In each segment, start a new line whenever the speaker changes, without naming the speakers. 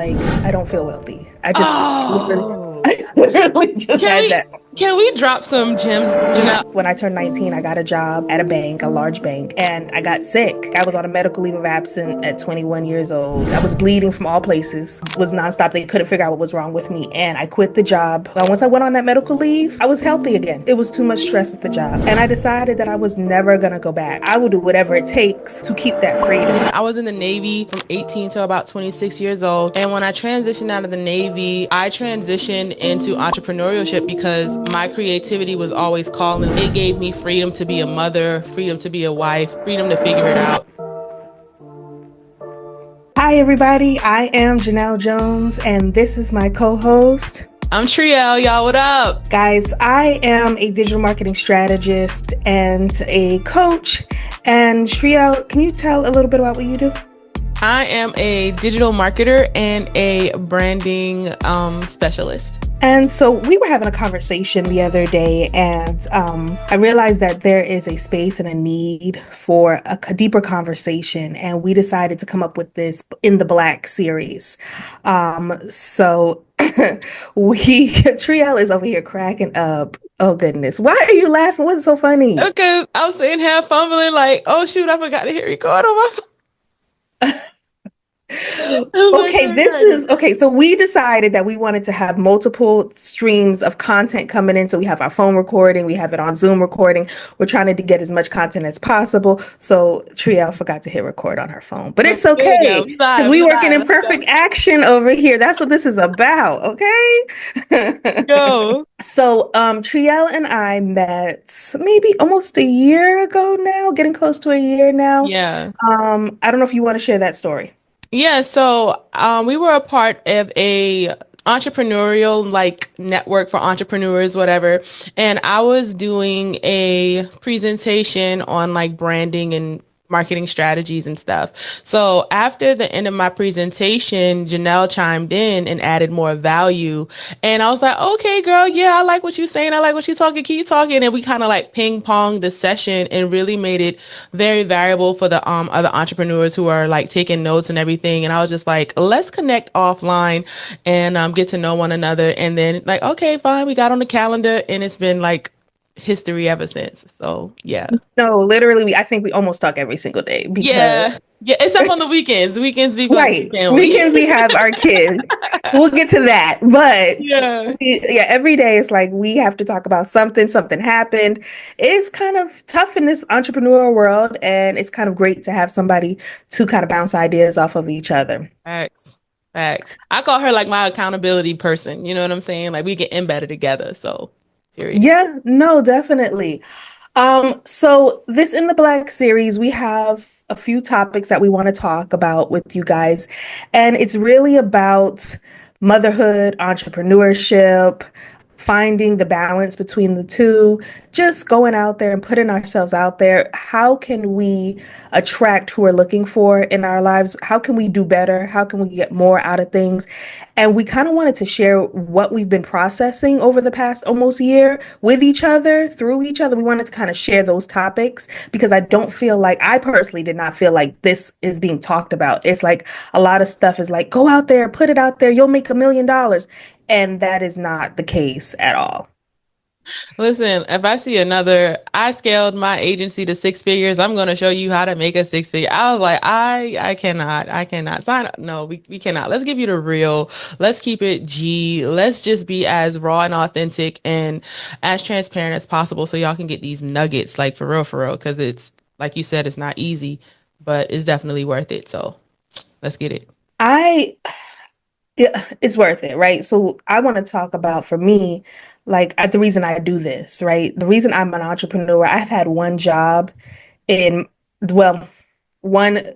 I don't feel wealthy.
Oh,
I literally just
can
had
we
that.
can we drop some gems, Janelle?
When I turned 19, I got a job at a bank, a large bank, and I got sick. I was on a medical leave of absence at 21 years old. I was bleeding from all places, was nonstop. They couldn't figure out what was wrong with me, and I quit the job. Once I went on that medical leave, I was healthy again. It was too much stress at the job, and I decided that I was never gonna go back. I will do whatever it takes to keep that freedom.
I was in the Navy from 18 to about 26 years old. And when I transitioned out of the Navy, I transitioned into entrepreneurship because my creativity was always calling. It gave me freedom to be a mother, freedom to be a wife, freedom to figure it out.
Hi, everybody. I am Janelle Jones, and this is my co-host.
I'm Tre'elle, y'all. What up?
Guys, I am a digital marketing strategist and a coach. And Tre'elle, can you tell a little bit about what you do?
I am a digital marketer and a branding specialist.
And so we were having a conversation the other day, and I realized that there is a space and a need for a deeper conversation. And we decided to come up with this in the Black series. So Tre'elle is over here cracking up. Oh goodness. Why are you laughing? What's so funny?
Because I was sitting here fumbling like, oh shoot, I forgot to hit record on my phone.
Okay. So we decided that we wanted to have multiple streams of content coming in. So we have our phone recording, we have it on Zoom recording. We're trying to get as much content as possible. So Tre'elle forgot to hit record on her phone, but it's okay because we working in perfect action over here. That's what this is about. Okay.
Go.
So Tre'elle and I met maybe almost a year ago now, getting close to a year now.
Yeah.
I don't know if you want to share that story.
Yeah, so we were a part of a entrepreneurial like network for entrepreneurs, whatever. And I was doing a presentation on like branding and marketing strategies and stuff. So after the end of my presentation, Janelle chimed in and added more value. And I was like, okay, girl, yeah, I like what you're saying. I like what you're talking. Keep talking. And we kind of like ping pong the session and really made it very valuable for the other entrepreneurs who are like taking notes and everything. And I was just like, let's connect offline and get to know one another. And then like, okay, fine. We got on the calendar and it's been like history ever since. So yeah.
No, literally, I think we almost talk every single day because
Yeah, except on the weekends. Weekends we like
right,
family.
weekends we have our kids. We'll get to that, but
Yeah.
yeah, every day it's like we have to talk about something. Something happened. It's kind of tough in this entrepreneurial world, and it's kind of great to have somebody to kind of bounce ideas off of each other.
Facts. Facts. I call her like my accountability person. You know what I'm saying? Like we get in better together. So period.
Yeah, no, definitely. So this in the Black series, we have a few topics that we want to talk about with you guys, and it's really about motherhood, entrepreneurship, finding the balance between the two, just going out there and putting ourselves out there. How can we attract who we're looking for in our lives? How can we do better? How can we get more out of things? And we kind of wanted to share what we've been processing over the past almost year with each other, through each other. We wanted to kind of share those topics because I personally did not feel like this is being talked about. It's like a lot of stuff is like, go out there, put it out there, you'll make $1 million. And that is not the case at all.
Listen, if I see I scaled my agency to 6 figures. I'm going to show you how to make a 6 figure. I was like, I cannot sign up. No, we cannot. Let's give you the real. Let's keep it G. Let's just be as raw and authentic and as transparent as possible so y'all can get these nuggets like for real. Cause it's like you said, it's not easy, but it's definitely worth it. So let's get it.
I Yeah, it's worth it, right? So I want to talk about for me, like the reason I do this, right? The reason I'm an entrepreneur, I've had one job in, well, one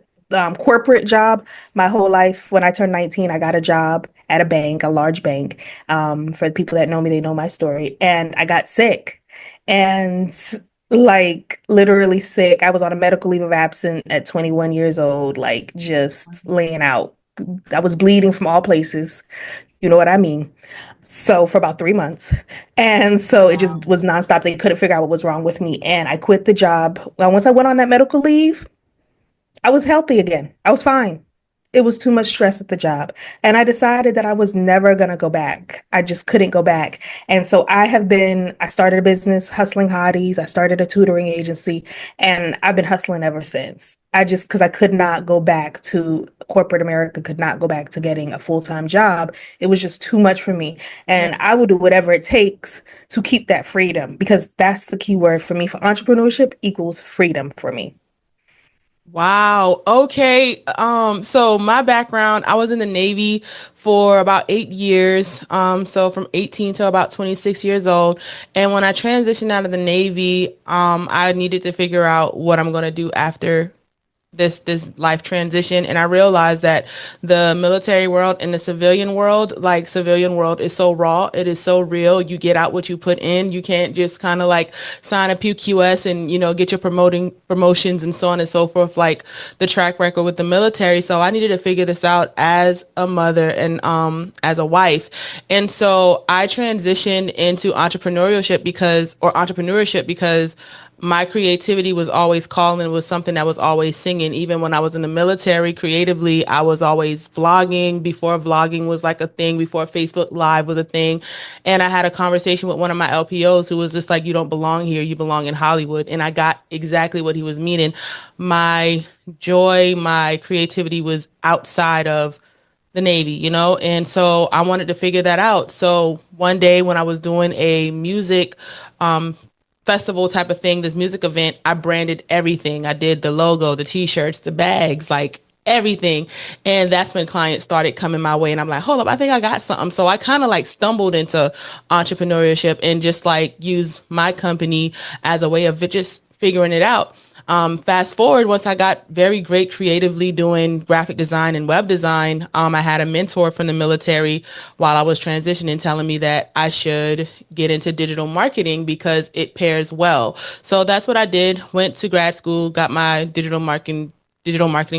corporate job my whole life. When I turned 19, I got a job at a bank, a large bank. For the people that know me, they know my story. And I got sick and like literally sick. I was on a medical leave of absence at 21 years old, like just laying out. I was bleeding from all places. You know what I mean? So for about 3 months. And so it just was nonstop. They couldn't figure out what was wrong with me. And I quit the job. Well, once I went on that medical leave, I was healthy again. I was fine. it was too much stress at the job. And I decided that I was never going to go back. I just couldn't go back. And so I started a business, Hustling Hotties. I started a tutoring agency, and I've been hustling ever since. Because I could not go back to corporate America, could not go back to getting a full-time job. It was just too much for me.
Yeah.
And I will do whatever it takes to keep that freedom, because that's the key word for me. For entrepreneurship equals freedom for me.
Wow. Okay. So my background, I was in the Navy for about 8 years. So from 18 to about 26 years old. And when I transitioned out of the Navy, I needed to figure out what I'm going to do after this life transition. And I realized that the military world and the civilian world, like civilian world, is so raw. It is so real. You get out what you put in. You can't just kind of like sign a PQS and, get your promotions and so on and so forth, like the track record with the military. So I needed to figure this out as a mother and as a wife. And so I transitioned into entrepreneurship because my creativity was always calling, was something that was always singing. Even when I was in the military, creatively, I was always vlogging before vlogging was like a thing, before Facebook Live was a thing. And I had a conversation with one of my LPOs who was just like, you don't belong here, you belong in Hollywood. And I got exactly what he was meaning. My joy, my creativity was outside of the Navy. And so I wanted to figure that out. So one day when I was doing a music festival type of thing, this music event, I branded everything. I did the logo, the t-shirts, the bags, like everything. And that's when clients started coming my way. And I'm like, hold up, I think I got something. So I kind of like stumbled into entrepreneurship and just like use my company as a way of just figuring it out. Fast forward, once I got very great creatively doing graphic design and web design, I had a mentor from the military while I was transitioning telling me that I should get into digital marketing because it pairs well. So that's what I did. Went to grad school, got my digital marketing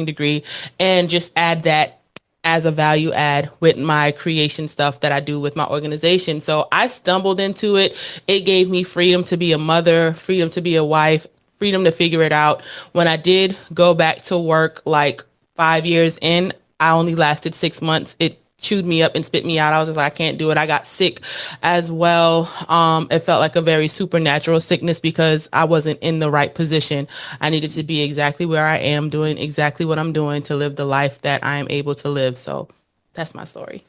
degree, and just add that as a value add with my creation stuff that I do with my organization. So I stumbled into it. It gave me freedom to be a mother, freedom to be a wife, freedom to figure it out. When I did go back to work like 5 years in, I only lasted 6 months. It chewed me up and spit me out. I was just like, I can't do it. I got sick as well. It felt like a very supernatural sickness because I wasn't in the right position. I needed to be exactly where I am, doing exactly what I'm doing to live the life that I am able to live. So that's my story.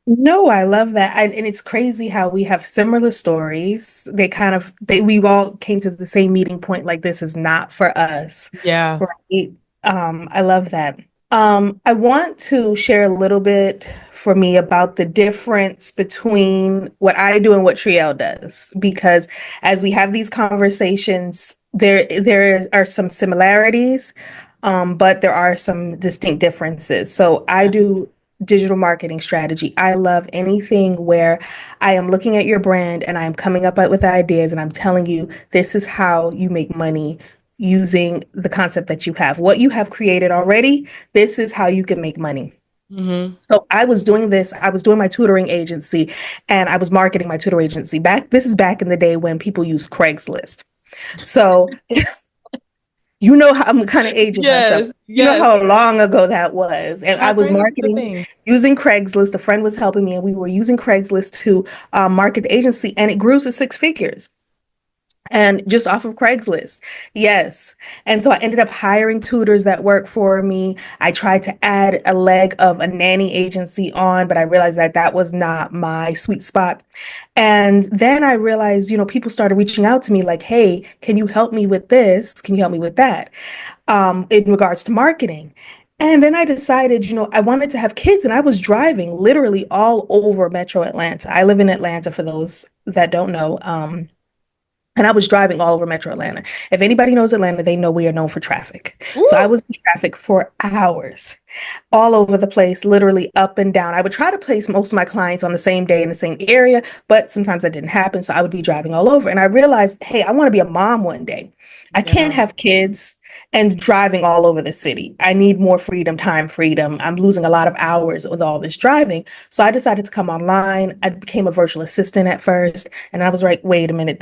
No, I love that. And it's crazy how we have similar stories. We all came to the same meeting point, like this is not for us.
Yeah.
Right. I love that. I want to share a little bit for me about the difference between what I do and what Tre'elle does, because as we have these conversations, are some similarities, but there are some distinct differences. So I do digital marketing strategy. I love anything where I am looking at your brand and I'm coming up with ideas and I'm telling you, this is how you make money using the concept that you have. What you have created already, this is how you can make money.
Mm-hmm.
So I was doing my tutoring agency and I was marketing my tutor agency. This is back in the day when people used Craigslist. So you know how I'm kind of aging myself.
Yes.
You know
Yes.
how long ago that was. And I was
Craigslist is the
marketing
thing.
using Craigslist. A friend was helping me, and we were using Craigslist to market the agency, and it grew to six figures. And just off of Craigslist. Yes. And so I ended up hiring tutors that work for me. I tried to add a leg of a nanny agency on, but I realized that that was not my sweet spot. And then I realized, people started reaching out to me like, hey, can you help me with this? Can you help me with that? In regards to marketing. And then I decided, I wanted to have kids, and I was driving literally all over Metro Atlanta. I live in Atlanta for those that don't know. And I was driving all over Metro Atlanta. If anybody knows Atlanta, they know we are known for traffic. So I
Woo!
was in traffic for hours, all over the place, literally up and down. I would try to place most of my clients on the same day in the same area, but sometimes that didn't happen. So I would be driving all over. And I realized, hey, I want to be a mom one day. I can't
Yeah.
have kids. and driving all over the city. I need more freedom, time freedom. I'm losing a lot of hours with all this driving. So I decided to come online. I became a virtual assistant at first. And I was like, wait a minute,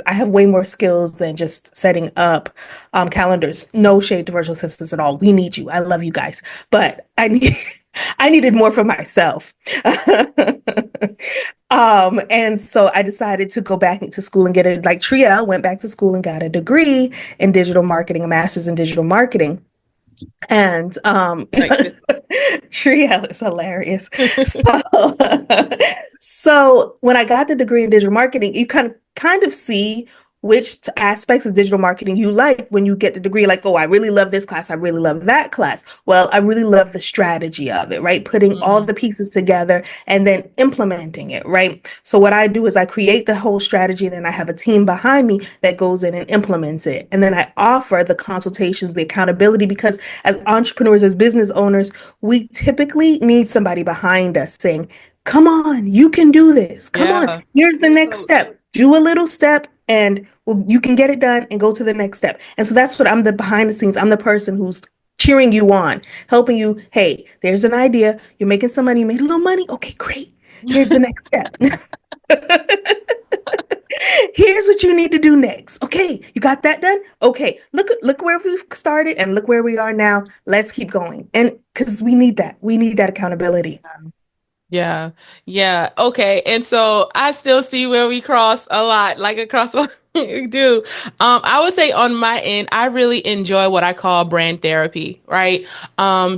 I have way more skills than just setting up calendars. No shade to virtual assistants at all. We need you. I love you guys. But I needed more for myself. And so I decided to go back into school and get it like Tre'elle went back to school and got a degree in digital marketing, a master's in digital marketing. And Tre'elle is hilarious. So, so when I got the degree in digital marketing, you kind of see which aspects of digital marketing you like when you get the degree. Like, oh, I really love this class. I really love that class. Well, I really love the strategy of it, right? Putting all the pieces together and then implementing it, right? So what I do is I create the whole strategy, and then I have a team behind me that goes in and implements it. And then I offer the consultations, the accountability, because as entrepreneurs, as business owners, we typically need somebody behind us saying, come on, you can do this. Come on, here's the next step. Do a little step and you can get it done and go to the next step. And so that's what I'm the behind the scenes. I'm the person who's cheering you on, helping you. Hey, there's an idea. You're making some money. You made a little money. Okay, great. Here's the next step. Here's what you need to do next. Okay, you got that done? Okay, look where we've started and look where we are now. Let's keep going. And because we need that. We need that accountability.
Yeah. Yeah. Okay. And so I still see where we cross a lot, like across what we do. I would say on my end, I really enjoy what I call brand therapy, right?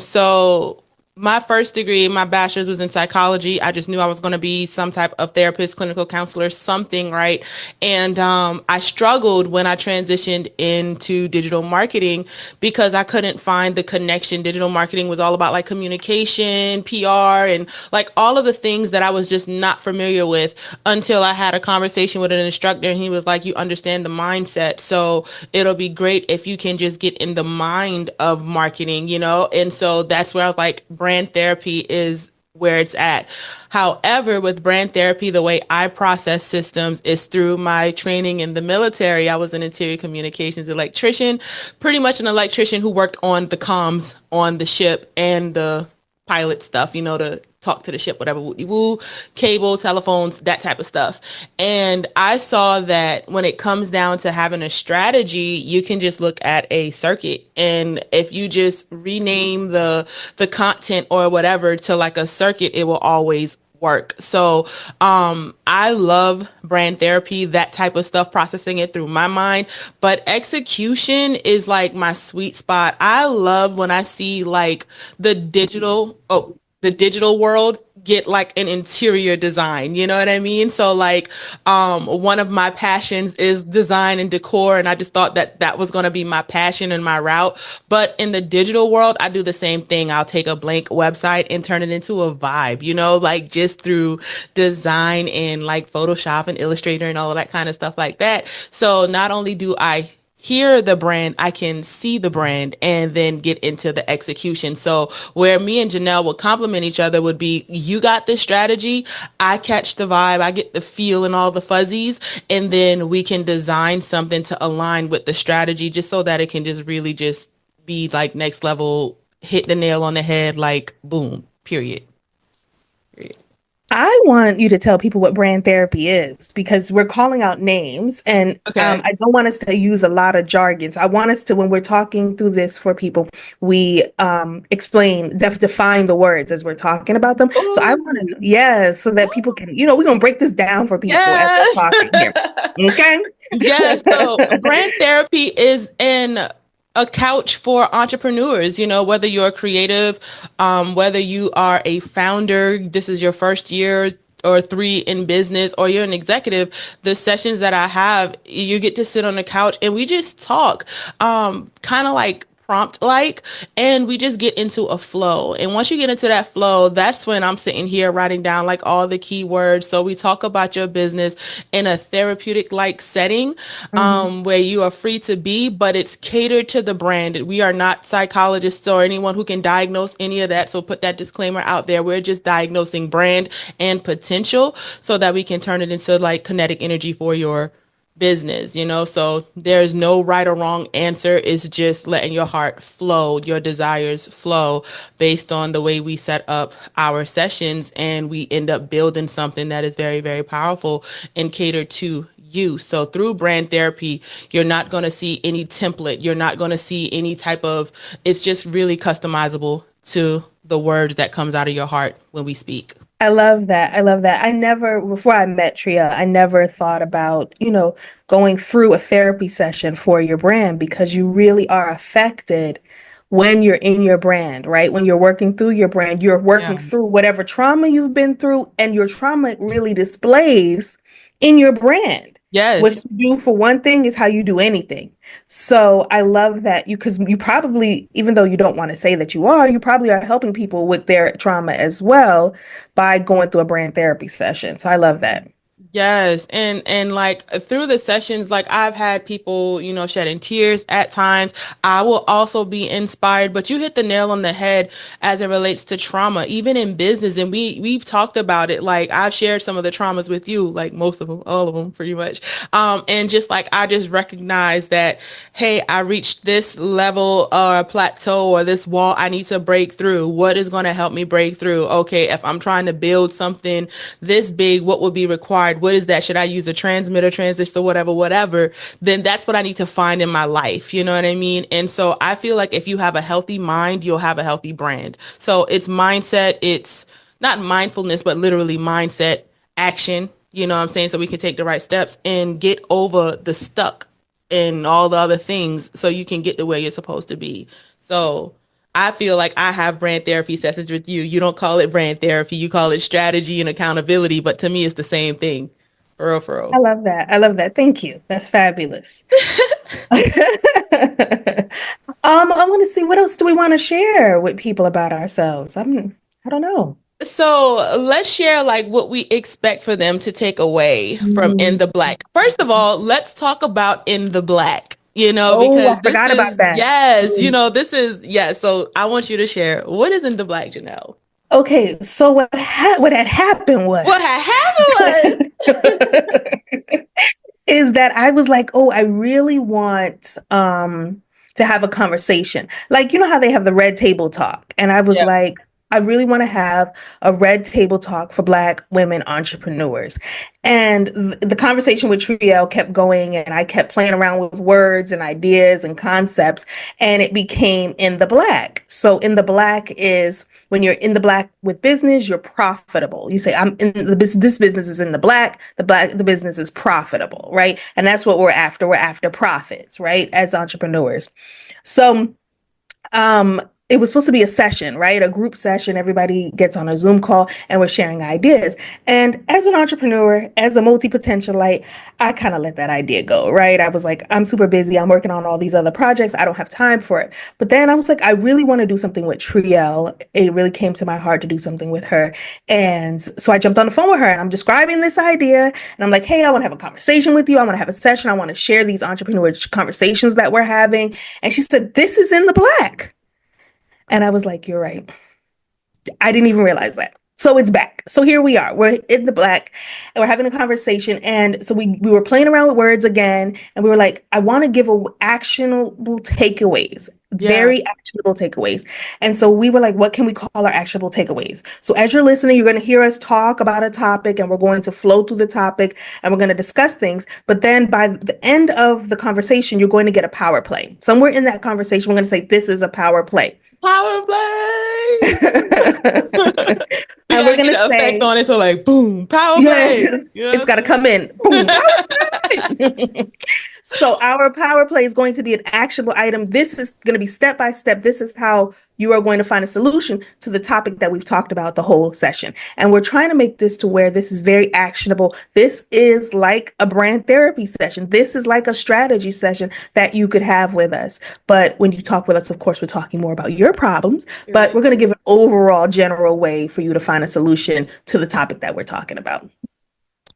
So my first degree, my bachelor's was in psychology. I just knew I was going to be some type of therapist, clinical counselor, something, right? And I struggled when I transitioned into digital marketing because I couldn't find the connection. Digital marketing was all about like communication, PR, and like all of the things that I was just not familiar with until I had a conversation with an instructor, and he was like, you understand the mindset. So it'll be great if you can just get in the mind of marketing, you know? And so that's where I was like, brand therapy is where it's at. However, with brand therapy, the way I process systems is through my training in the military. I was an interior communications electrician, pretty much an electrician who worked on the comms on the ship and the pilot stuff, you know, to talk to the ship, whatever, woo, cable, telephones, that type of stuff. And I saw that when it comes down to having a strategy, you can just look at a circuit. And if you just rename the content or whatever to like a circuit, it will always work. So I love brand therapy, that type of stuff, processing it through my mind. But execution is like my sweet spot. I love when I see like the digital world get like an interior design, you know what I mean? So like one of my passions is design and decor, and I just thought that that was going to be my passion and my route. But in the digital world, I do the same thing. I'll take a blank website and turn it into a vibe, you know, like just through design and like Photoshop and Illustrator and all of that kind of stuff like that. So not only do I hear the brand, I can see the brand and then get into the execution. So where me and Janelle would complement each other would be, you got this strategy, I catch the vibe, I get the feel and all the fuzzies, and then we can design something to align with the strategy just so that it can just really just be like next level, hit the nail on the head, like boom, period.
I want you to tell people what brand therapy is because we're calling out names, and
Okay.
I don't want us to use a lot of jargon. So I want us to, when we're talking through this for people, we define the words as we're talking about them. So I want to, yeah, so that people can, you know, we're going to break this down for people as
Yes.
we're talking here. Okay.
Yes. So brand therapy is a couch for entrepreneurs, you know, whether you're a creative, whether you are a founder, this is your first year or three in business, or you're an executive, the sessions that I have, you get to sit on the couch and we just talk, kind of like prompt like, and we just get into a flow. And once you get into that flow, that's when I'm sitting here writing down like all the keywords. So we talk about your business in a therapeutic like setting, where you are free to be, but it's catered to the brand. We are not psychologists or anyone who can diagnose any of that. So put that disclaimer out there. We're just diagnosing brand and potential so that we can turn it into like kinetic energy for your business, so there's no right or wrong answer. It's just letting your heart flow, your desires flow based on the way we set up our sessions, and we end up building something that is very, very powerful and catered to you. So through brand therapy, you're not going to see any template. You're not going to see any type of, it's just really customizable to the words that comes out of your heart when we speak.
I love that. I love that. I never, before I met Tria, I never thought about, going through a therapy session for your brand, because you really are affected when you're in your brand, right? When you're working through your brand, you're working
Yeah.
through whatever trauma you've been through, and your trauma really displays in your brand. What
Yes.
you do for one thing is how you do anything. So I love that because you probably, even though you don't want to say that you probably are helping people with their trauma as well by going through a brand therapy session. So I love that.
Yes, and like through the sessions, like I've had people, shedding tears at times. I will also be inspired, but you hit the nail on the head as it relates to trauma, even in business. And we've talked about it. Like I've shared some of the traumas with you, like most of them, all of them, pretty much. And just like I just recognize that, hey, I reached this level or plateau or this wall I need to break through. What is going to help me break through? Okay, if I'm trying to build something this big, what would be required? What is that? Should I use a transmitter, transistor, whatever? Then that's what I need to find in my life. You know what I mean? And so I feel like if you have a healthy mind, you'll have a healthy brand. So it's mindset, it's not mindfulness, but literally mindset, action. You know what I'm saying? So we can take the right steps and get over the stuck and all the other things so you can get to where you're supposed to be. So I feel like I have brand therapy sessions with you. You don't call it brand therapy, you call it strategy and accountability, but to me, it's the same thing. For real, for
I
real.
love that. I love that. Thank you. That's fabulous. I want to see, what else do we want to share with people about ourselves? I don't know.
So let's share like what we expect for them to take away from In
Mm.
the Black. First of all, let's talk about In the Black,
Oh,
because
I
this
forgot about
is,
that.
yes,
Mm.
this is, yes. So I want you to share what is In the Black, Janelle.
Okay, so what had happened
What had
was
happened
is that I was like, oh, I really want to have a conversation. Like, you know how they have the red table talk? And I was
was.
like, I really want to have a red table talk for Black women entrepreneurs. And the conversation with Trielle kept going, and I kept playing around with words and ideas and concepts, and it became In the Black. So In the Black is when you're in the black with business, you're profitable. You say, I'm in this business is in the black, the business is profitable, right? And that's what we're after. We're after profits, right? As entrepreneurs. So it was supposed to be a session, right? A group session. Everybody gets on a Zoom call and we're sharing ideas. And as an entrepreneur, as a multi-potentialite, I kind of let that idea go, right? I was like, I'm super busy. I'm working on all these other projects. I don't have time for it. But then I was like, I really want to do something with Trielle. It really came to my heart to do something with her. And so I jumped on the phone with her and I'm describing this idea. And I'm like, hey, I want to have a conversation with you. I want to have a session. I want to share these entrepreneur conversations that we're having. And she said, this is In the Black. And I was like, you're right. I didn't even realize that. So it's back. So here we are. We're In the Black and we're having a conversation. And so we were playing around with words again. And we were like, I want to give actionable takeaways,
Yeah.
very actionable takeaways. And so we were like, what can we call our actionable takeaways? So as you're listening, you're going to hear us talk about a topic and we're going to flow through the topic and we're going to discuss things. But then by the end of the conversation, you're going to get a power play. Somewhere in that conversation, we're going to say, this is a power play.
Power play. We
And
got
we're
to get
going to
an effect
say,
on it. So like, boom, power
yeah,
play. You know
it's
what
got to
I'm
come in. Boom,
saying?
power play. So our power play is going to be an actionable item. This is going to be step by step. This is how you are going to find a solution to the topic that we've talked about the whole session. And we're trying to make this to where this is very actionable. This is like a brand therapy session. This is like a strategy session that you could have with us. But when you talk with us, of course, we're talking more about your problems, but
Period.
we're going to give an overall general way for you to find a solution to the topic that we're talking about.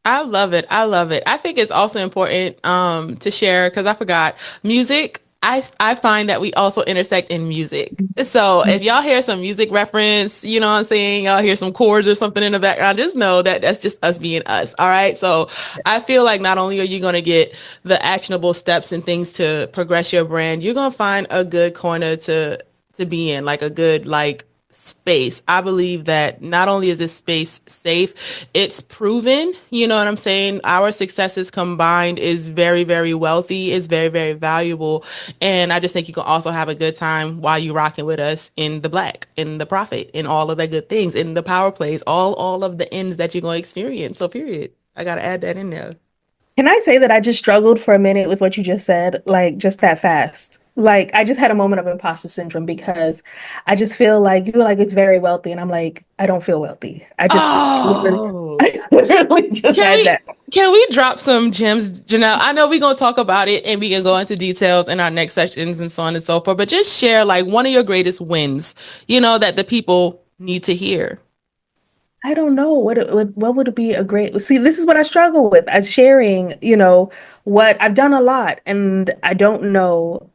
I love it. I love it. I think it's also important to share because I forgot music. I find that we also intersect in music. So if y'all hear some music reference, you know what I'm saying, y'all hear some chords or something in the background, just know that that's just us being us. All right. So I feel like not only are you going to get the actionable steps and things to progress your brand, you're going to find a good corner to be in, like a good like space. I believe that not only is this space safe, it's proven, you know what I'm saying? Our successes combined is very, very wealthy, is very, very valuable. And I just think you can also have a good time while you rocking with us in the black, in the profit, in all of the good things, in the power plays, all of the ends that you're going to experience. So period. I got to add that in there.
Can I say that I just struggled for a minute with what you just said, like just that fast? Like I just had a moment of imposter syndrome because I just feel like you were like it's very wealthy, and I'm like I don't feel wealthy.
Oh,
I literally just
can
had
we
that.
can we drop some gems, Janelle? I know we're gonna talk about it and we can go into details in our next sessions and so on and so forth, but just share like one of your greatest wins, you know, that the people need to hear.
I don't know what would be a great see. This is what I struggle with as sharing. What I've done a lot, and I don't know.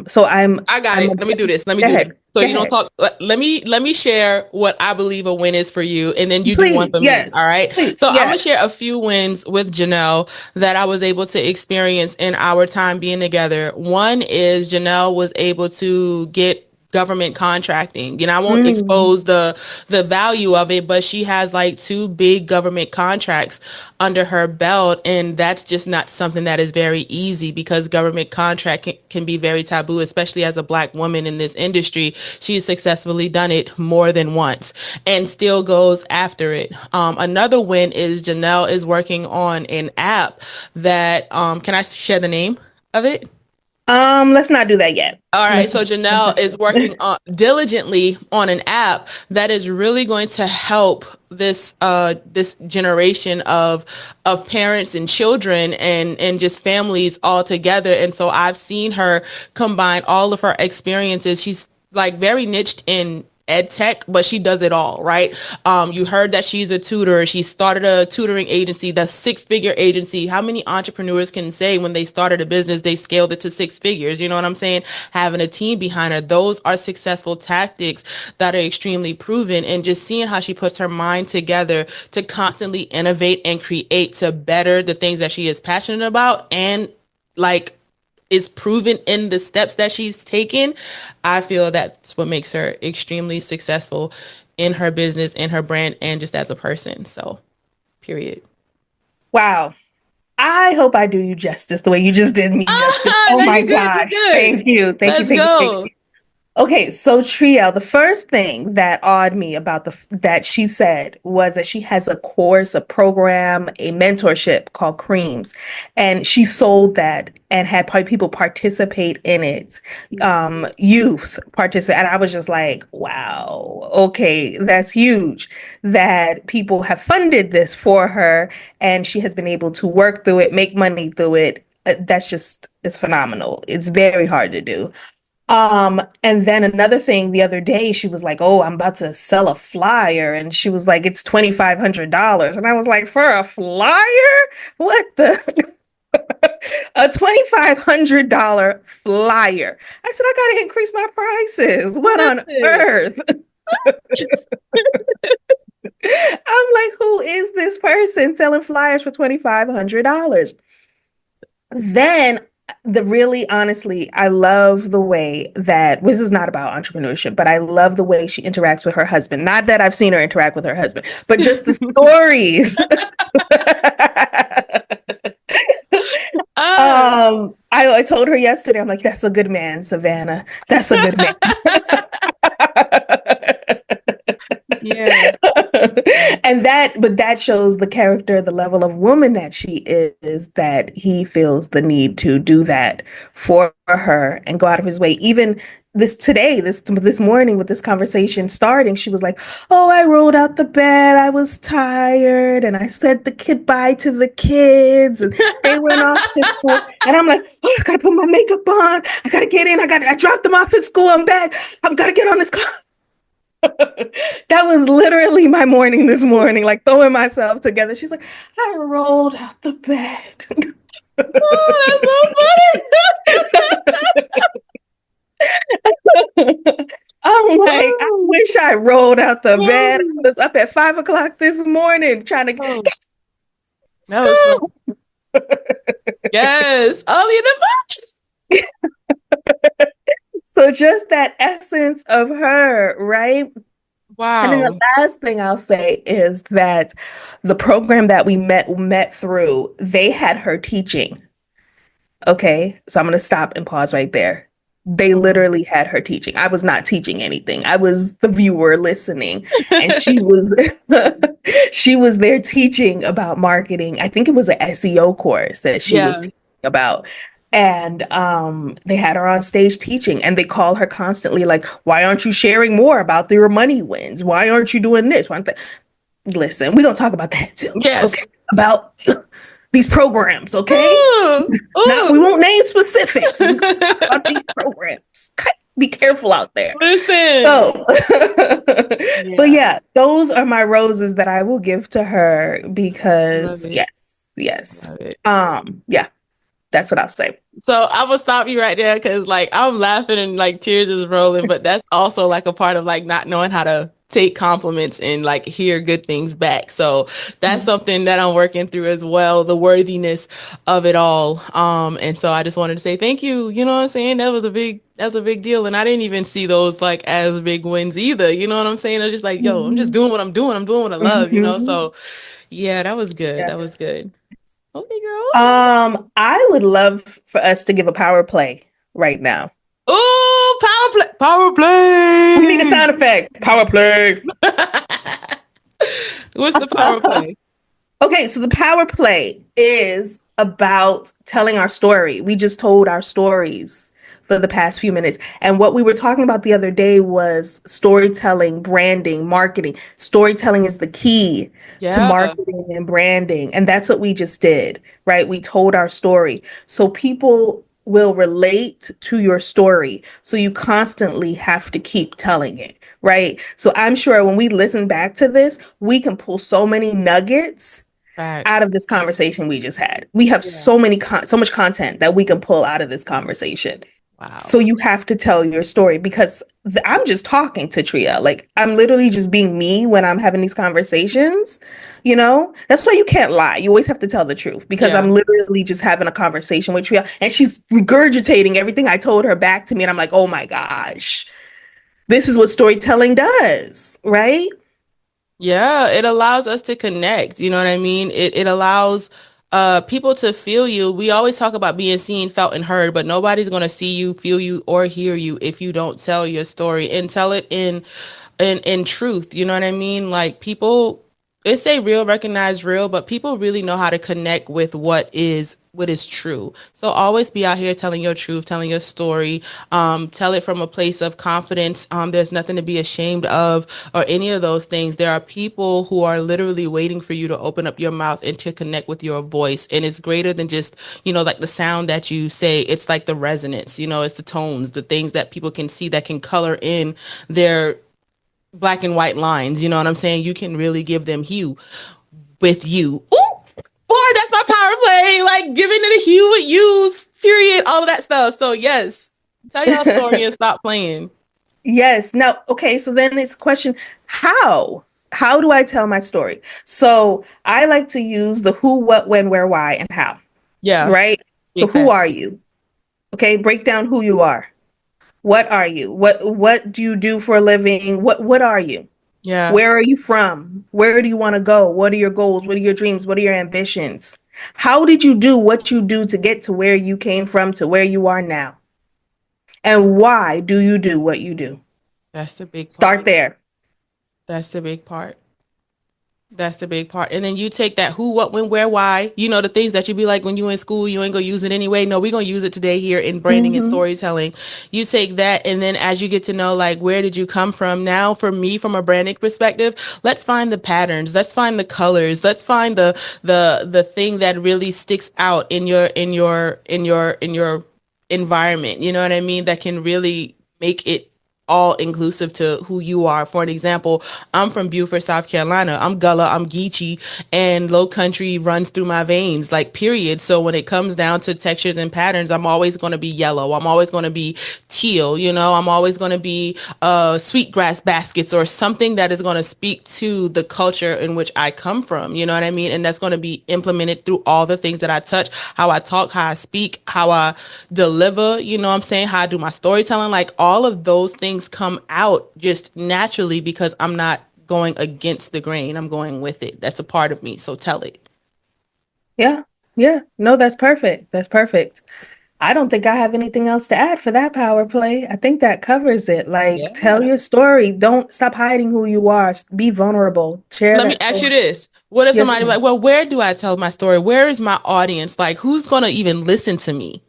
So
I got
I'm
it. Let me do this. Let me
go
do this.
ahead,
So
go
you don't
ahead,
talk. Let me share what I believe a win is for you, and then you do one
please.
for me. All
Yes,
right.
please.
So I'm gonna
Yes.
share a few wins with Janelle that I was able to experience in our time being together. One is Janelle was able to get government contracting. You know, I won't
Mm.
expose the value of it, but she has like two big government contracts under her belt, and that's just not something that is very easy because government contract can be very taboo, especially as a black woman in this industry. She's successfully done it more than once and still goes after it. Another win is Janelle is working on an app that can I share the name of it?
Let's not do that yet.
All right,
Let's
so
let's
Janelle
just
is working on diligently on an app that is really going to help this generation of parents and children and just families all together. And so I've seen her combine all of her experiences. She's like very niched in ed tech, but she does it all, right? You heard that she's a tutor. She started a tutoring agency, the six-figure agency. How many entrepreneurs can say when they started a business, they scaled it to six figures? You know what I'm saying? Having a team behind her. Those are successful tactics that are extremely proven. And just seeing how she puts her mind together to constantly innovate and create to better the things that she is passionate about and like is proven in the steps that she's taken, I feel that's what makes her extremely successful in her business, in her brand, and just as a person. So, period.
wow. I hope I do you justice the way you just did me justice.
Ah,
Oh
no,
my
you're good. You're
gosh.
good.
Thank you. Thank you.
Let's
Thank you. Thank
go.
you. Okay, so Trielle, the first thing that awed me about that she said was that she has a course, a program, a mentorship called Creams, and she sold that and had people participate in it, youth participate, and I was just like, wow, okay, that's huge that people have funded this for her, and she has been able to work through it, make money through it. That's just it's phenomenal. It's very hard to do. And then another thing the other day, she was like, "Oh, I'm about to sell a flyer." And she was like, "It's $2,500." And I was like, "For a flyer? What the a $2,500 flyer?" I said, "I gotta increase my prices. What on
Listen.
earth?" I'm like, "Who is this person selling flyers for $2,500?" Then the really honestly, I love the way that this is not about entrepreneurship, but I love the way she interacts with her husband. Not that I've seen her interact with her husband, but just the stories.
uh,
I told her yesterday, I'm like, that's a good man, Savannah. That's a good man.
yeah.
But that shows the character, the level of woman that she is, that he feels the need to do that for her and go out of his way. Even this morning with this conversation starting, she was like, "Oh, I rolled out the bed. I was tired, and I said the goodbye to the kids, and they went off to school." And I'm like, "Oh, I gotta put my makeup on. I gotta get in. I dropped them off at school. I'm back. I've got to get on this car." That was literally my morning this morning, like throwing myself together. She's like, "I rolled out the bed."
Oh, that's
I'm
so
like, I
funny.
wish I rolled out the bed.
Oh,
I was up at 5 o'clock this morning trying to
oh,
let's
that was so,
go.
yes. Early in the
So just that essence of her, right? And then the
Wow.
last thing I'll say is that the program that we met through, they had her teaching. Okay, so I'm going to stop and pause right there. They
Mhm.
literally had her teaching. I was not teaching anything. I was the viewer listening, and she was she was there teaching about marketing. I think it was an SEO course that she was
Yeah.
teaching about. And they had her on stage teaching, and they call her constantly like, "Why aren't you sharing more about your money wins? Why aren't you doing this?" Listen, we're gonna talk about that too. Okay,
Yes.
about these programs. Okay,
Ooh,
not we
ooh.
won't name specifics, but we talk about these programs. Okay, be careful out there.
Listen.
So, but
Yeah.
yeah, those are my roses that I will give to her
Love
because
it.
yes, yes.
Love it.
Yeah, that's what I'll say.
So I will stop you right there because like I'm laughing and like tears is rolling, but that's also like a part of like not knowing how to take compliments and like hear good things back. So that's something that I'm working through as well, the worthiness of it all. And so I just wanted to say thank you. You know what I'm saying? That was a big deal. And I didn't even see those like as big wins either. You know what I'm saying? I was just like, yo, I'm just
Mhm.
doing what I'm doing. I'm doing what I love, you know?
Mhm.
So yeah, that was good.
Yeah.
That was good. Okay, girl.
I would love for us to give a power play right now.
Ooh, power play, power
We need a
play.
sound effect. Power play.
What's the power play?
Okay, so the power play is about telling our story. We just told our stories for the past few minutes. And what we were talking about the other day was storytelling, branding, marketing. Storytelling is the key to
Yeah,
marketing and branding. And that's what we just did, right? We told our story. So people will relate to your story. So you constantly have to keep telling it, right? So I'm sure when we listen back to this, we can pull so many nuggets out
facts.
of this conversation we just had. We have
Yeah.
so much content that we can pull out of this conversation. So
Wow.
you have to tell your story because I'm just talking to Tria. Like I'm literally just being me when I'm having these conversations. You know, that's why you can't lie. You always have to tell the truth because
Yeah.
I'm literally just having a conversation with Tria and she's regurgitating everything I told her back to me. And I'm like, oh my gosh, this is what storytelling does, right?
Yeah, it allows us to connect, you know what I mean? It allows people to feel you. We always talk about being seen, felt, and heard, but nobody's gonna see you, feel you, or hear you if you don't tell your story and tell it in truth. You know what I mean? Like people, they say real recognize real, but people really know how to connect with what is true. So always be out here telling your truth, telling your story. Tell it from a place of confidence. There's nothing to be ashamed of or any of those things. There are people who are literally waiting for you to open up your mouth and to connect with your voice. And it's greater than just, like the sound that you say. It's like the resonance, it's the tones, the things that people can see that can color in their black and white lines. You know what I'm saying? You can really give them hue with you. Ooh, boy, that's my power play. Like giving it a hue with use, period, all of that stuff. So yes, tell y'all story and stop playing.
Yes. Now, okay, so then it's a question, how? How do I tell my story? So I like to use the who, what, when, where, why, and how,
Yeah,
right? So
big
who are
facts.
you? Okay, break down who you are. What are you? What do you do for a living? What are you?
Yeah,
Where are you from? Where do you want to go? What are your goals? What are your dreams? What are your ambitions? How did you do what you do to get to where you came from to where you are now? And why do you do what you do?
that's the big
Start
part.
there.
That's the big part. That's the big part. And then you take that who, what, when, where, why, the things that you be like when you in school, you ain't gonna use it anyway. No, we're gonna use it today here in branding and
Mm-hmm.
storytelling. You take that and then as you get to know like where did you come from? Now for me from a branding perspective, let's find the patterns, let's find the colors, let's find the thing that really sticks out in your environment. You know what I mean? That can really make it all inclusive to who you are. For an example, I'm from Beaufort, South Carolina. I'm Gullah, I'm Geechee, and low country runs through my veins, like period. So when it comes down to textures and patterns, I'm always going to be yellow. I'm always going to be teal, you know, I'm always going to be sweetgrass baskets or something that is going to speak to the culture in which I come from, you know what I mean? And that's going to be implemented through all the things that I touch, how I talk, how I speak, how I deliver, you know what I'm saying? How I do my storytelling, like all of those things come out just naturally because I'm not going against the grain. I'm going with it. That's a part of me. So tell it.
Yeah. Yeah. No, that's perfect. That's perfect. I don't think I have anything else to add for that power play. I think that covers it. Like, tell
Yeah.
your story. Don't stop hiding who you are. Be vulnerable. Share
Let me
that
ask you
story.
this. What if
Yes,
somebody
ma'am.
like, well, where do I tell my story? Where is my audience? Like, who's going to even listen to me?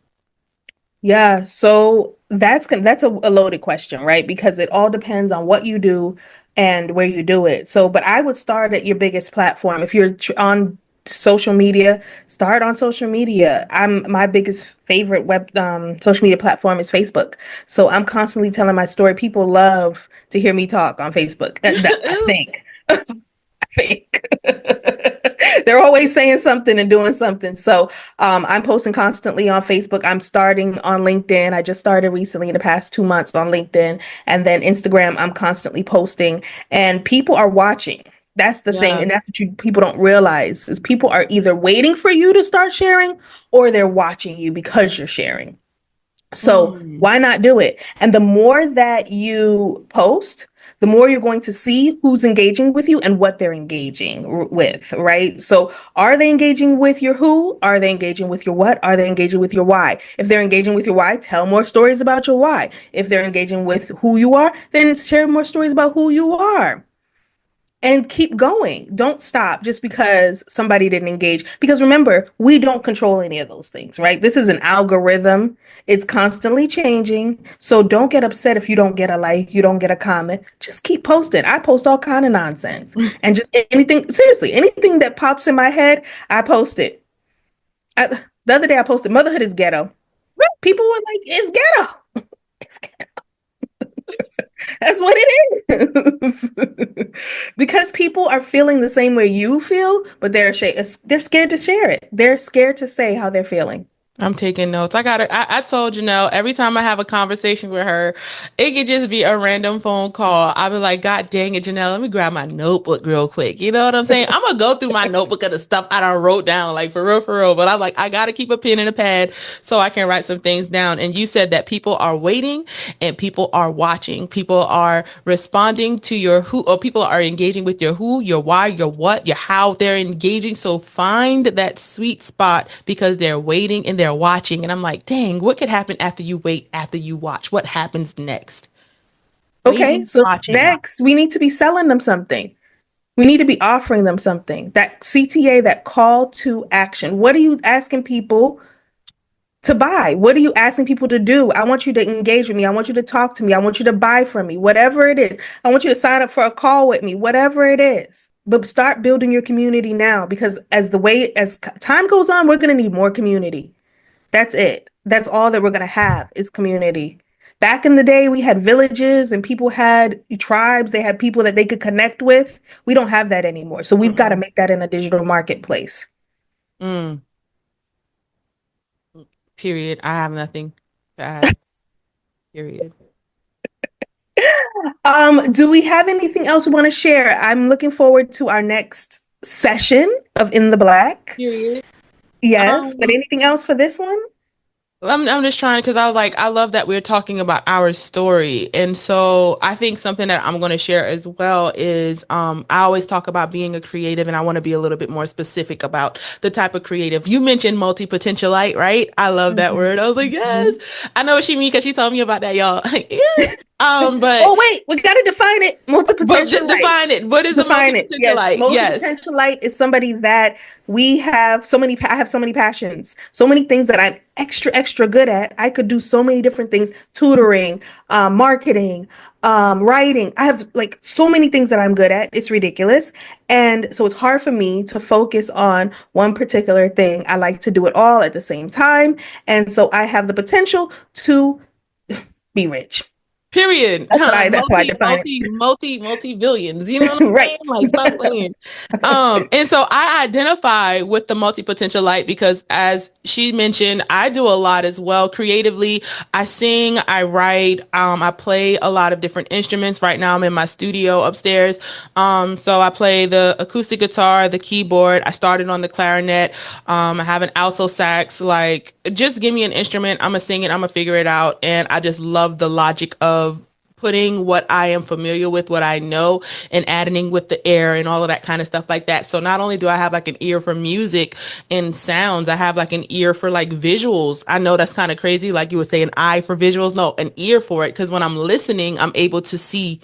Yeah, so that's a loaded question, right? Because it all depends on what you do and where you do it. So, but I would start at your biggest platform. If you're on social media, start on social media. I'm my biggest favorite web social media platform is Facebook. So I'm constantly telling my story. People love to hear me talk on Facebook. I think. Think. They're always saying something and doing something. So I'm posting constantly on Facebook. I'm starting on LinkedIn. I just started recently in the past 2 months on LinkedIn. And then Instagram, I'm constantly posting and people are watching. That's the thing.
Yeah.
And that's what people don't realize is people are either waiting for you to start sharing or they're watching you because you're sharing. So
Mm.
why not do it? And the more that you post, the more you're going to see who's engaging with you and what they're engaging with, right? So are they engaging with your who? Are they engaging with your what? Are they engaging with your why? If they're engaging with your why, tell more stories about your why. If they're engaging with who you are, then share more stories about who you are and keep going. Don't stop just because somebody didn't engage. Because remember, we don't control any of those things, right? This is an algorithm. It's constantly changing. So don't get upset if you don't get a like, you don't get a comment. Just keep posting. I post all kind of nonsense. And just anything, seriously, anything that pops in my head, I post it. The other day I posted motherhood is ghetto. People were like, it's ghetto. It's ghetto. That's what it is. Because people are feeling the same way you feel, but they're scared to share it. They're scared to say how they're feeling.
I'm taking notes. I told Janelle every time I have a conversation with her, it could just be a random phone call. I'll be like, God dang it, Janelle, let me grab my notebook real quick. You know what I'm saying? I'm gonna go through my notebook of the stuff I done wrote down, like for real, for real. But I'm like, I gotta keep a pen and a pad so I can write some things down. And you said that people are waiting and people are watching. People are responding to your who, or people are engaging with your who, your why, your what, your how. They're engaging. So find that sweet spot because they're waiting and they're watching. And I'm like, dang, what could happen after you wait, after you watch? What happens next?
Okay,
Waiting,
so
watching.
next we need to be selling them something. We need to be offering them something. That CTA, that call to action. What are you asking people to buy? What are you asking people to do? I want you to engage with me. I want you to talk to me. I want you to buy from me, whatever it is. I want you to sign up for a call with me, whatever it is. But start building your community now because as time goes on, we're going to need more community. That's it. That's all that we're going to have is community. Back in the day, we had villages and people had tribes. They had people that they could connect with. We don't have that anymore. So we've got to
Mm-mm.
make that in a digital marketplace.
Mm. Period. I have nothing to add. Period.
Do we have anything else we want to share? I'm looking forward to our next session of In the Black.
Period.
Yes, but
Um,
anything else for this one?
I'm just trying because I was like, I love that we're talking about our story. And so I think something that I'm going to share as well is I always talk about being a creative and I want to be a little bit more specific about the type of creative. You mentioned multi-potentialite, right? I love that
Mhm.
word. I was like, yes.
Mhm.
I know what she means because she told me about that, y'all. Yeah.
Oh,
But
wait, we got to define it. Multi-potential light.
define it. What is a
Define it. Yes,
multi-potentialite? Yes.
multi-potential light is somebody that we have so many. I have so many passions, so many things that I'm extra good at. I could do so many different things: tutoring, marketing, writing. I have like so many things that I'm good at. It's ridiculous, and so it's hard for me to focus on one particular thing. I like to do it all at the same time, and so I have the potential to be rich.
Period.
That's why I define
Multi billions. You know what
it.
I'm saying?
Right.
Like, stop playing. And so I identify with the multi-potentialite because, as she mentioned, I do a lot as well creatively. I sing, I write, I play a lot of different instruments. Right now I'm in my studio upstairs. So I play the acoustic guitar, the keyboard. I started on the clarinet. I have an alto sax. Like, just give me an instrument, I'm gonna sing it, I'm gonna figure it out. And I just love the logic of putting what I am familiar with, what I know, and adding with the air and all of that kind of stuff like that. So not only do I have like an ear for music and sounds, I have like an ear for like visuals. I know that's kind of crazy. Like you would say an eye for visuals. No, an ear for it. Because when I'm listening, I'm able to see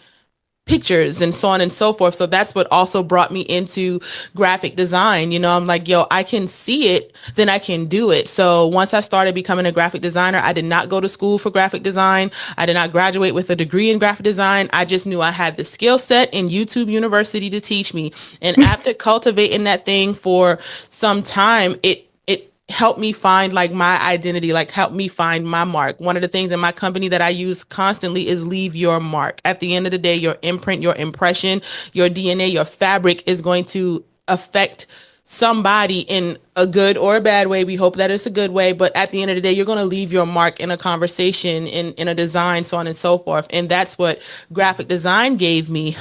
pictures and so on and so forth. So that's what also brought me into graphic design. You know, I'm like, yo, I can see it, then I can do it. So once I started becoming a graphic designer, I did not go to school for graphic design. I did not graduate with a degree in graphic design. I just knew I had the skill set in YouTube University to teach me. And after cultivating that thing for some time, it help me find like my identity, like help me find my mark. One of the things in my company that I use constantly is leave your mark. At the end of the day, your imprint, your impression, your DNA, your fabric is going to affect somebody in a good or a bad way. We hope that it's a good way, but at the end of the day, you're going to leave your mark in a conversation, in a design, so on and so forth. And that's what graphic design gave me.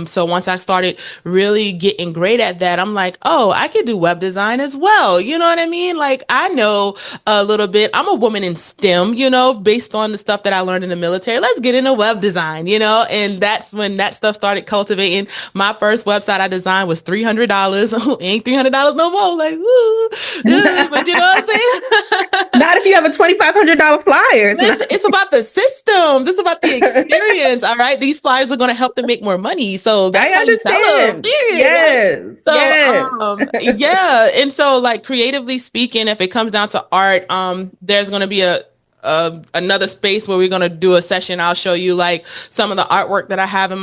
So once I started really getting great at that, I'm like, oh, I could do web design as well. You know what I mean? Like, I know a little bit. I'm a woman in STEM, you know, based on the stuff that I learned in the military. Let's get into web design, you know? And that's when that stuff started cultivating. My first website I designed was $300. Ain't $300 no more. Like, woo. But you know what I'm saying?
Not if you have a $2,500 flyer.
Listen, it's about the systems. It's about the experience. All right. These flyers are going to help them make more money. So that's
I
how you sell them.
understand.
Period,
Yes.
right? So,
Yes.
yeah. And so, like, creatively speaking, if it comes down to art, there's going to be another space where we're going to do a session. I'll show you like some of the artwork that I have in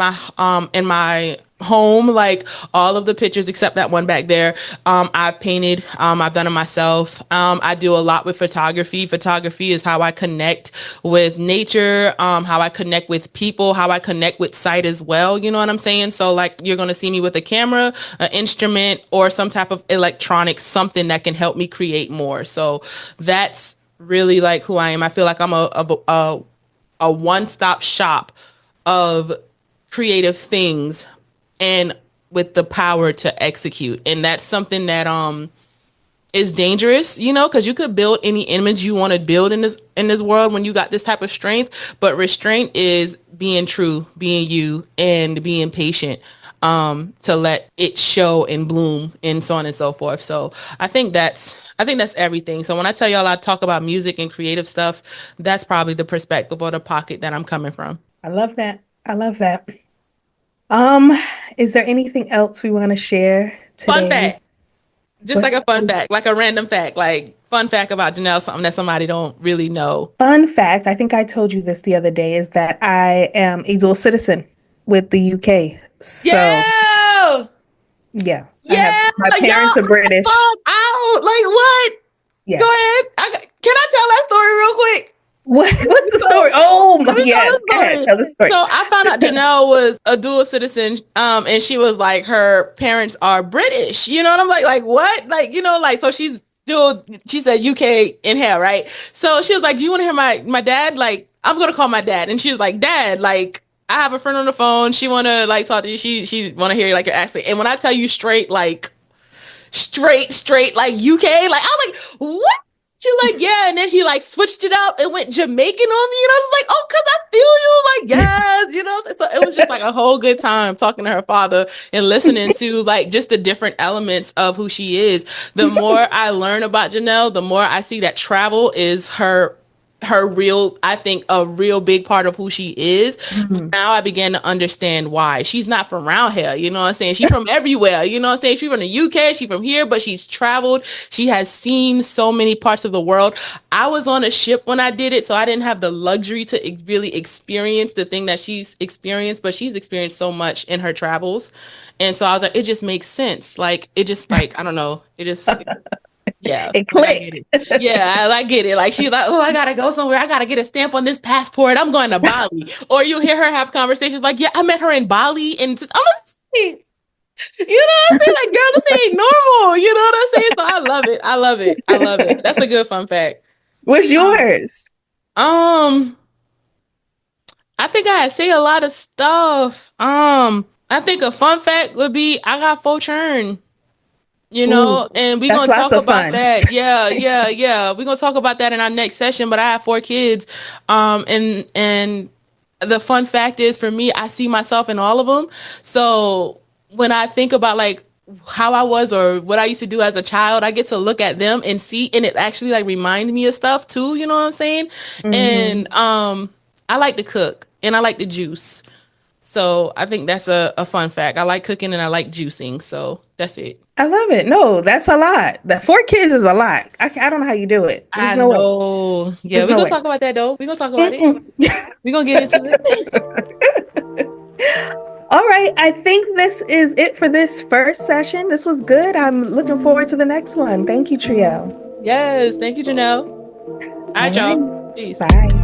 my home, like all of the pictures except that one back there. I've painted, I've done it myself. I do a lot with photography. Photography is how I connect with nature, how I connect with people, how I connect with sight as well. You know what I'm saying? So like, you're going to see me with a camera, an instrument, or some type of electronics, something that can help me create more. So that's really like who I am. I feel like I'm a one-stop shop of creative things and with the power to execute. And that's something that is dangerous, you know, because you could build any image you want to build in this world when you got this type of strength. But restraint is being true, being you, and being patient to let it show and bloom and so on and so forth. So I think that's everything. So when I tell y'all I talk about music and creative stuff, that's probably the perspective or the pocket that I'm coming from.
I love that. I love that. Um, is there anything else we want to share
Fun
today?
fact, just like
What's
a fun fact, like a random fact, like fun fact about Janelle, something that somebody don't really know.
fun fact? I think I told you this the other day, is that I am a dual citizen with the UK. So
Yeah,
yeah,
yeah,
my
y'all,
parents are British.
fuck out. Like what? Go
Yeah.
ahead. Can I tell that story real quick?
What's the
So
story? Oh
let me tell
yes.
the
Go ahead,
story.
tell the story.
So I found out Janelle was a dual citizen, and she was like, her parents are British. You know what I'm like what? Like, you know, like, so she's dual. She said UK in here, right? So she was like, do you want to hear my dad? Like, I'm gonna call my dad, and she was like, Dad, like, I have a friend on the phone. She wanna like talk to you. She wanna hear like your accent. And when I tell you straight, like straight like UK, like I was like, what? She's like, yeah, and then he like switched it up and went Jamaican on me, and I was like, oh, cause I feel you, like yes, you know. So it was just like a whole good time talking to her father and listening to like just the different elements of who she is. The more I learn about Janelle, the more I see that travel is her real, I think, a real big part of who she is.
Mhm.
Now I began to understand why. She's not from around here, you know what I'm saying? She's from everywhere, you know what I'm saying? She's from the UK, she's from here, but she's traveled. She has seen so many parts of the world. I was on a ship when I did it, so I didn't have the luxury to really experience the thing that she's experienced, but she's experienced so much in her travels. And so I was like, it just makes sense. Like, it just, like, I don't know. It just, Yeah,
It
like I get
clicked.
it. Yeah, I get it. Like she's like, oh, I gotta go somewhere. I gotta get a stamp on this passport. I'm going to Bali. Or you hear her have conversations like, yeah, I met her in Bali, and I'm like, you know what I'm saying? Like, girl, this ain't normal. You know what I'm saying? So I love it. I love it. I love it. That's a good fun fact.
What's
Um,
yours?
um, I think I say a lot of stuff. I think a fun fact would be I got 4 churn.
Ooh,
And we're
that's
gonna
lots
talk
of
about
fun.
that. Yeah, yeah, yeah. We're gonna talk about that in our next session. But I have 4 kids. And the fun fact is for me, I see myself in all of them. So when I think about like how I was or what I used to do as a child, I get to look at them and see, and it actually like reminds me of stuff too, you know what I'm saying?
Hmm.
And I like to cook and I like to juice. So I think that's a fun fact. I like cooking and I like juicing. So that's it.
I love it. No, that's a lot. That 4 kids is a lot. I don't know how you do it. There's
I
no way.
know. Yeah,
There's
we're
no
gonna
way.
talk about that though. We're gonna talk about it.
Mm-mm.
We're gonna get into it.
All right. I think this is it for this first session. This was good. I'm looking forward to the next one. Thank you, Trielle.
Yes, thank you, Janelle. All
All
right,
right.
y'all. Peace.
Bye.